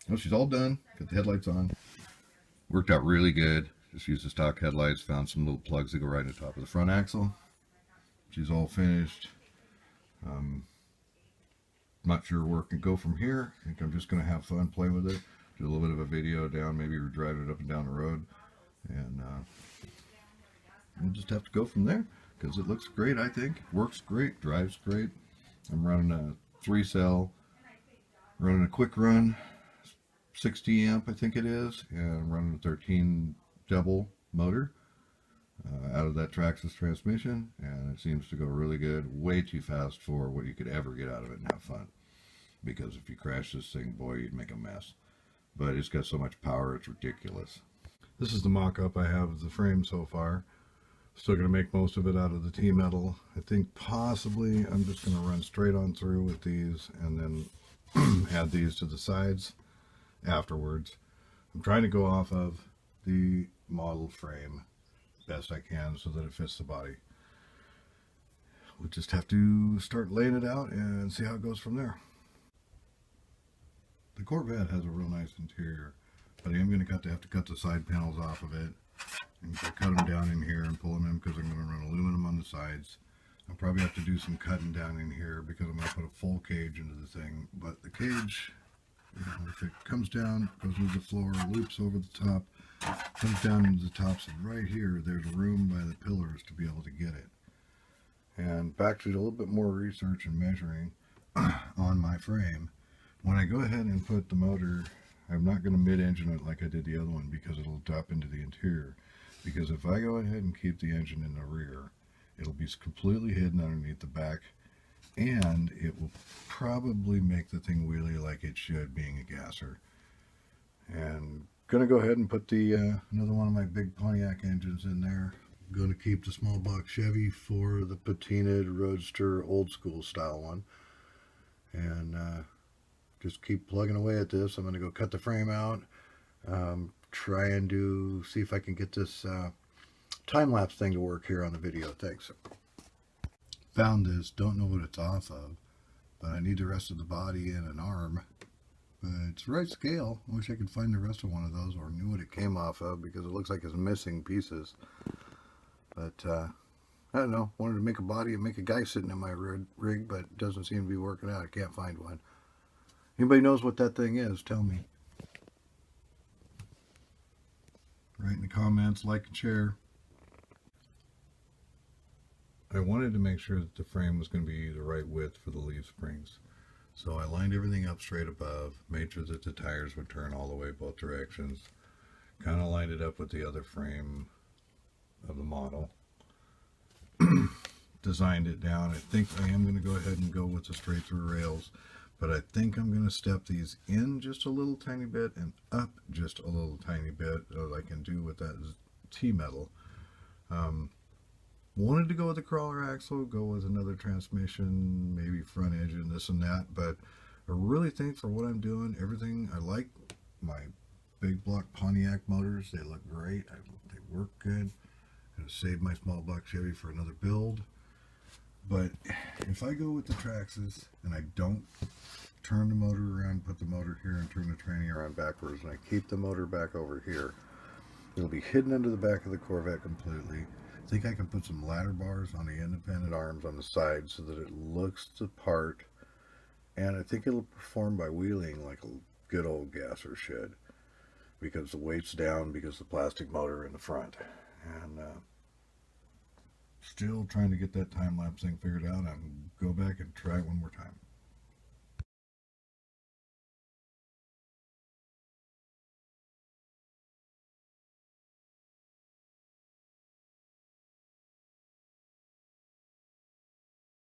Well, she's all done. Got the headlights on. Worked out really good. Just used the stock headlights. Found some little plugs that go right in the top of the front axle. She's all finished. Not sure where it can go from here. I think I'm just going to have fun, play with it. Do a little bit of a video down. Maybe we're driving it up and down the road. And we'll just have to go from there. Because it looks great, I think. Works great. Drives great. I'm running a 3-cell. Running a quick run. 60 amp, I think it is. And I'm running a 13 double motor. Out of that Traxxas transmission, and it seems to go really good. Way too fast for what you could ever get out of it and have fun. Because if you crash this thing, boy, you'd make a mess. But it's got so much power, it's ridiculous. This is the mock-up I have of the frame so far. Still going to make most of it out of the T-metal. I think possibly I'm just going to run straight on through with these and then add these to the sides afterwards. I'm trying to go off of the model frame best I can so that it fits the body. We'll just have to start laying it out and see how it goes from there. The Corvette has a real nice interior, but I am going to have to cut the side panels off of it and cut them down in here and pull them in because I'm going to run aluminum on the sides. I'll probably have to do some cutting down in here because I'm going to put a full cage into the thing, but the cage, you know, if it comes down, goes into the floor, loops over the top, comes down into the tops, and right here there's room by the pillars to be able to get it. And back to a little bit more research and measuring on my frame. When I go ahead and put the motor, I'm not going to mid-engine it like I did the other one because it'll drop into the interior. Because if I go ahead and keep the engine in the rear, it'll be completely hidden underneath the back, and it will probably make the thing wheelie like it should, being a gasser. And gonna go ahead and put the another one of my big Pontiac engines in there. I'm gonna keep the small box Chevy for the patinaed Roadster old school style one, and just keep plugging away at this. I'm gonna go cut the frame out, try and see if I can get this time-lapse thing to work here on the video. Thanks. Found this, don't know what it's off of, but I need the rest of the body and an arm. But it's the right scale. I wish I could find the rest of one of those or knew what it came off of because it looks like it's missing pieces. But I don't know. Wanted to make a body and make a guy sitting in my rig, but it doesn't seem to be working out. I can't find one. Anybody knows what that thing is? Tell me. Write in the comments, like and share. I wanted to make sure that the frame was going to be the right width for the leaf springs. So I lined everything up straight above, made sure that the tires would turn all the way both directions, kind of lined it up with the other frame of the model, designed it down. I think I am going to go ahead and go with the straight through rails, but I think I'm going to step these in just a little tiny bit and up just a little tiny bit that I can do with that T-metal. Wanted to go with the crawler axle, go with another transmission, maybe front engine, this and that, but I really think for what I'm doing, everything, I like my big block Pontiac motors. They look great. They work good. I'm going to save my small block Chevy for another build. But if I go with the Traxxas and I don't turn the motor around, put the motor here and turn the tranny around backwards, and I keep the motor back over here, it'll be hidden under the back of the Corvette completely. I think I can put some ladder bars on the independent arms on the side so that it looks the part, and I think it'll perform by wheeling like a good old gasser should, because the weight's down because of the plastic motor in the front. And still trying to get that time-lapse thing figured out. I'm go back and try it one more